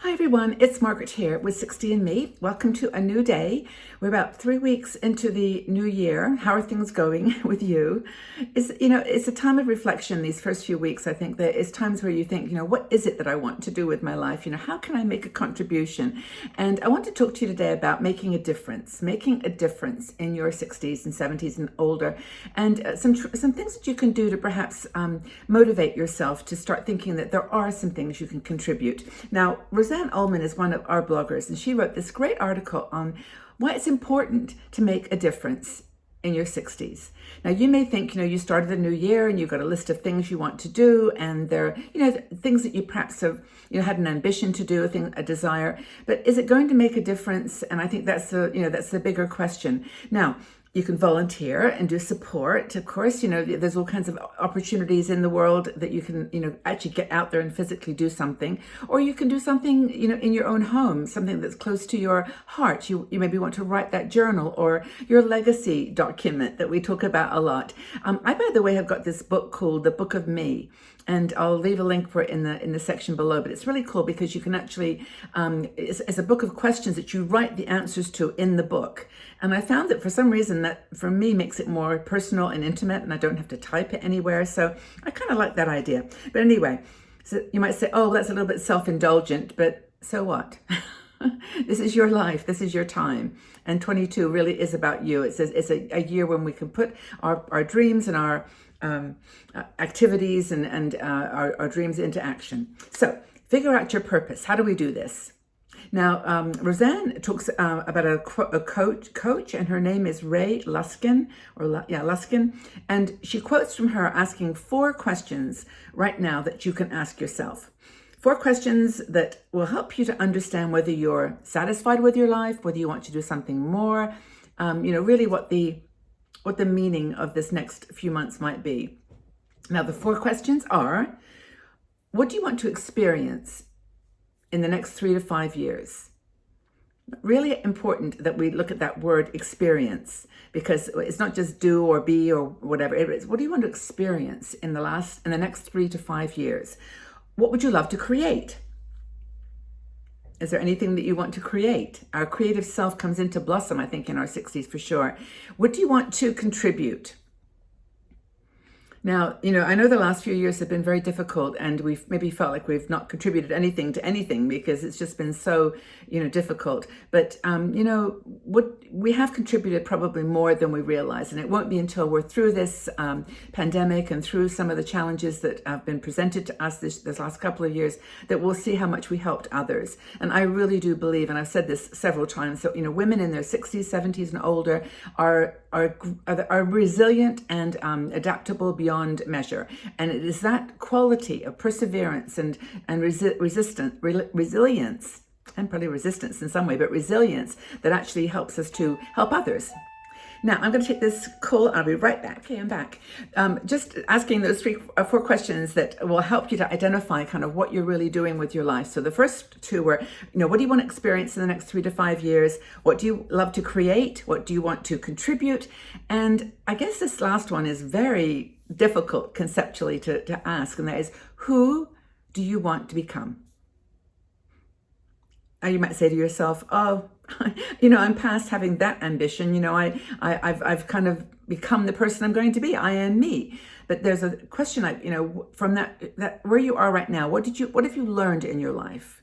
Hi everyone, it's Margaret here with 60 and Me. Welcome to a new day. We're about 3 weeks into the new year. How are things going with you? It's a time of reflection these first few weeks. I think that it's times where you think, what is it that I want to do with my life? How can I make a contribution? And I want to talk to you today about making a difference in your 60s and 70s and older, and some things that you can do to perhaps motivate yourself to start thinking that there are some things you can contribute. Now, Roseanne Ullman is one of our bloggers, and she wrote this great article on why it's important to make a difference in your 60s. Now, you may think, you started the new year and you've got a list of things you want to do, and they're, things that you perhaps have, had an ambition to do, a desire, but is it going to make a difference? And I think that's the bigger question. Now, you can volunteer and do support. Of course, there's all kinds of opportunities in the world that you can, actually get out there and physically do something. Or you can do something, in your own home, something that's close to your heart. You maybe want to write that journal or your legacy document that we talk about a lot. I, by the way, have got this book called The Book of Me, and I'll leave a link for it in the section below. But it's really cool because you can actually, it's a book of questions that you write the answers to in the book. And I found that for some reason that for me makes it more personal and intimate, and I don't have to type it anywhere. So I kind of like that idea. But anyway, so you might say, oh, that's a little bit self-indulgent, but so what? This is your life. This is your time. And 22 really is about you. It's a year when we can put our dreams and our activities and our dreams into action. So figure out your purpose. How do we do this? Now, Roseanne talks about a coach, and her name is Ray Luskin, Luskin, and she quotes from her asking 4 questions right now that you can ask yourself. 4 questions that will help you to understand whether you're satisfied with your life, whether you want to do something more, really what the meaning of this next few months might be. Now, the 4 questions are: what do you want to experience in the next 3 to 5 years? Really important that we look at that word experience, because it's not just do or be or whatever. It's what do you want to experience in the next 3 to 5 years? What would you love to create? Is there anything that you want to create? Our creative self comes into blossom, I think, in our 60s for sure. What do you want to contribute? Now, I know the last few years have been very difficult, and we've maybe felt like we've not contributed anything to anything because it's just been so, difficult. But, what we have contributed probably more than we realize. And it won't be until we're through this pandemic and through some of the challenges that have been presented to us this last couple of years that we'll see how much we helped others. And I really do believe, and I've said this several times, so, women in their 60s, 70s and older are resilient and adaptable beyond measure. And it is that quality of perseverance and resilience, and probably resistance in some way, but resilience that actually helps us to help others. Now, I'm going to take this call. I'll be right back. Okay, I'm back. Just asking those 4 questions that will help you to identify kind of what you're really doing with your life. So the first 2 were, what do you want to experience in the next 3 to 5 years? What do you love to create? What do you want to contribute? And I guess this last one is very difficult conceptually to ask, and that is, who do you want to become? You might say to yourself, oh, I'm past having that ambition. I've kind of become the person I'm going to be. I am me. But there's a question, from that where you are right now, what have you learned in your life?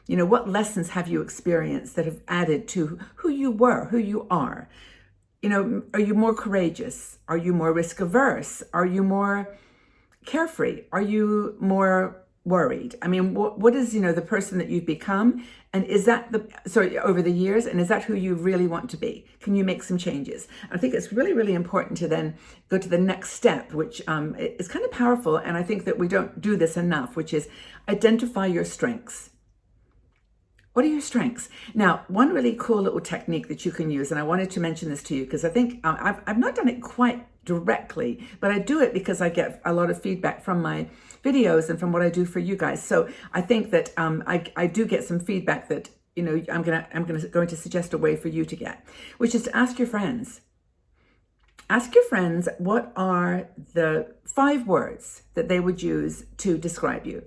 What lessons have you experienced that have added to who you were, who you are? Are you more courageous? Are you more risk averse? Are you more carefree? Are you more worried? I mean, what is, the person that you've become? And is that over the years, and is that who you really want to be? Can you make some changes? I think it's really, really important to then go to the next step, which is kind of powerful. And I think that we don't do this enough, which is identify your strengths. What are your strengths? Now, one really cool little technique that you can use, and I wanted to mention this to you because I think I've not done it quite directly, but I do it because I get a lot of feedback from my videos and from what I do for you guys. So I think that I do get some feedback that I'm going to suggest a way for you to get, which is to ask your friends. Ask your friends what are the 5 words that they would use to describe you.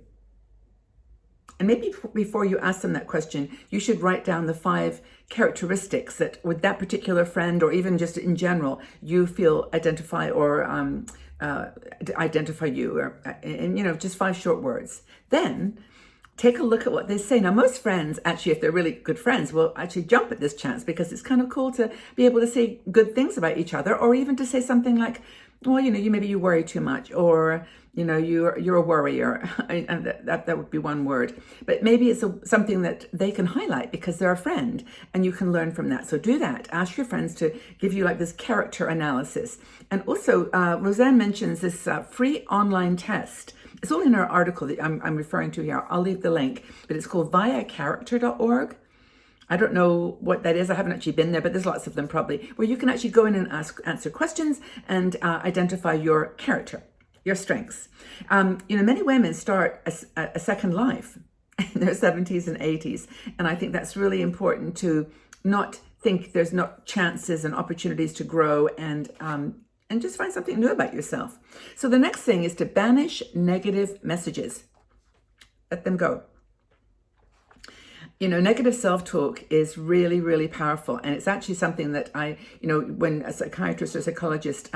And maybe before you ask them that question, you should write down the 5 characteristics that with that particular friend, or even just in general, you feel identify or identify you, or and just 5 short words. Then take a look at what they say. Now, most friends, actually, if they're really good friends, will actually jump at this chance, because it's kind of cool to be able to say good things about each other, or even to say something like, well, maybe you worry too much, or you're a worrier, and that would be one word. But maybe it's something that they can highlight because they're a friend, and you can learn from that. So do that. Ask your friends to give you like this character analysis. And also, Roseanne mentions this free online test. It's all in our article that I'm referring to here. I'll leave the link, but it's called viacharacter.org. I don't know what that is. I haven't actually been there, but there's lots of them probably, where you can actually go in and answer questions and identify your character, your strengths. Many women start a second life in their 70s and 80s. And I think that's really important to not think there's not chances and opportunities to grow and just find something new about yourself. So the next thing is to banish negative messages. Let them go. Negative self-talk is really, really powerful. And it's actually something that when a psychiatrist or psychologist,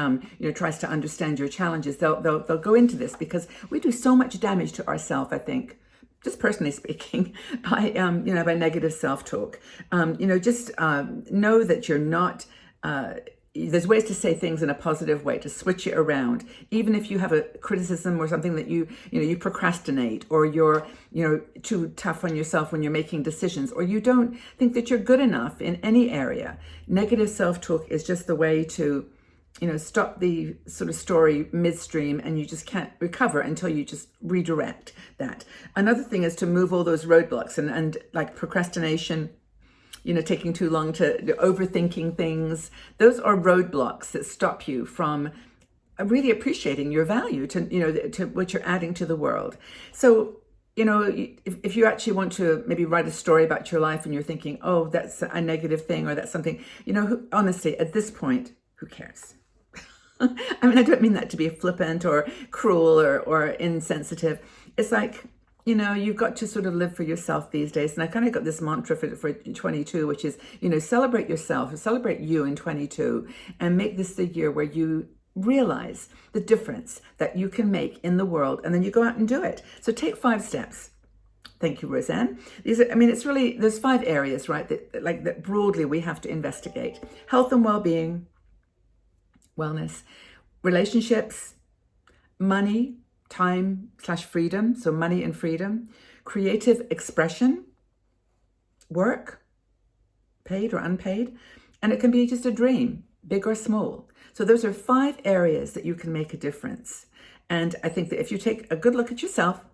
tries to understand your challenges, they'll go into this, because we do so much damage to ourselves, I think, just personally speaking, by negative self-talk. Just know that you're not, there's ways to say things in a positive way, to switch it around. Even if you have a criticism or something that you procrastinate, or you're, too tough on yourself when you're making decisions, or you don't think that you're good enough in any area. Negative self-talk is just the way to, stop the sort of story midstream, and you just can't recover until you just redirect that. Another thing is to move all those roadblocks and like procrastination, taking too long, to overthinking things. Those are roadblocks that stop you from really appreciating your value to what you're adding to the world. So, if you actually want to maybe write a story about your life and you're thinking, oh, that's a negative thing, or that's something, honestly, at this point, who cares? I mean, I don't mean that to be flippant or cruel or insensitive. It's like, you've got to sort of live for yourself these days. And I kind of got this mantra for 22, which is, celebrate yourself, celebrate you in 22, and make this the year where you realize the difference that you can make in the world, and then you go out and do it. So take 5 steps. Thank you, Roseanne. It's really, there's 5 areas, right, that broadly we have to investigate. Health and well-being, wellness, relationships, money, time/freedom, so money and freedom, creative expression, work, paid or unpaid, and it can be just a dream, big or small. So those are 5 areas that you can make a difference. And I think that if you take a good look at yourself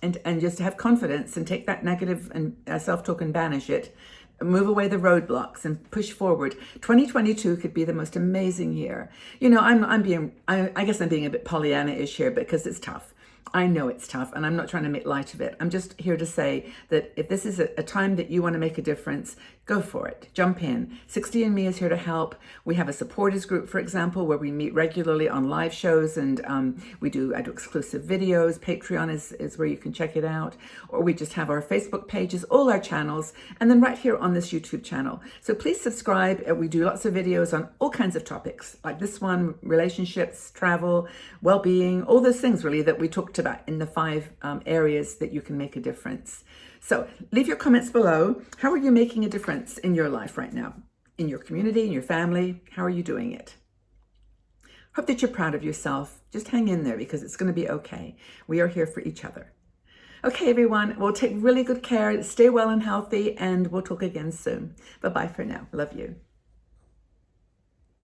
and just have confidence and take that negative and self-talk and banish it, move away the roadblocks and push forward, 2022 could be the most amazing year. I guess I'm being a bit Pollyanna-ish here, because it's tough. I know it's tough, and I'm not trying to make light of it. I'm just here to say that if this is a time that you want to make a difference, go for it. Jump in. 60andMe is here to help. We have a supporters group, for example, where we meet regularly on live shows, and I do exclusive videos. Patreon is where you can check it out. Or we just have our Facebook pages, all our channels, and then right here on this YouTube channel. So please subscribe. We do lots of videos on all kinds of topics, like this one, relationships, travel, well-being, all those things really that we talked about in the 5 areas that you can make a difference. So leave your comments below. How are you making a difference in your life right now? In your community, in your family? How are you doing it? Hope that you're proud of yourself. Just hang in there, because it's going to be okay. We are here for each other. Okay, everyone. Well, take really good care. Stay well and healthy, and we'll talk again soon. Bye-bye for now. Love you.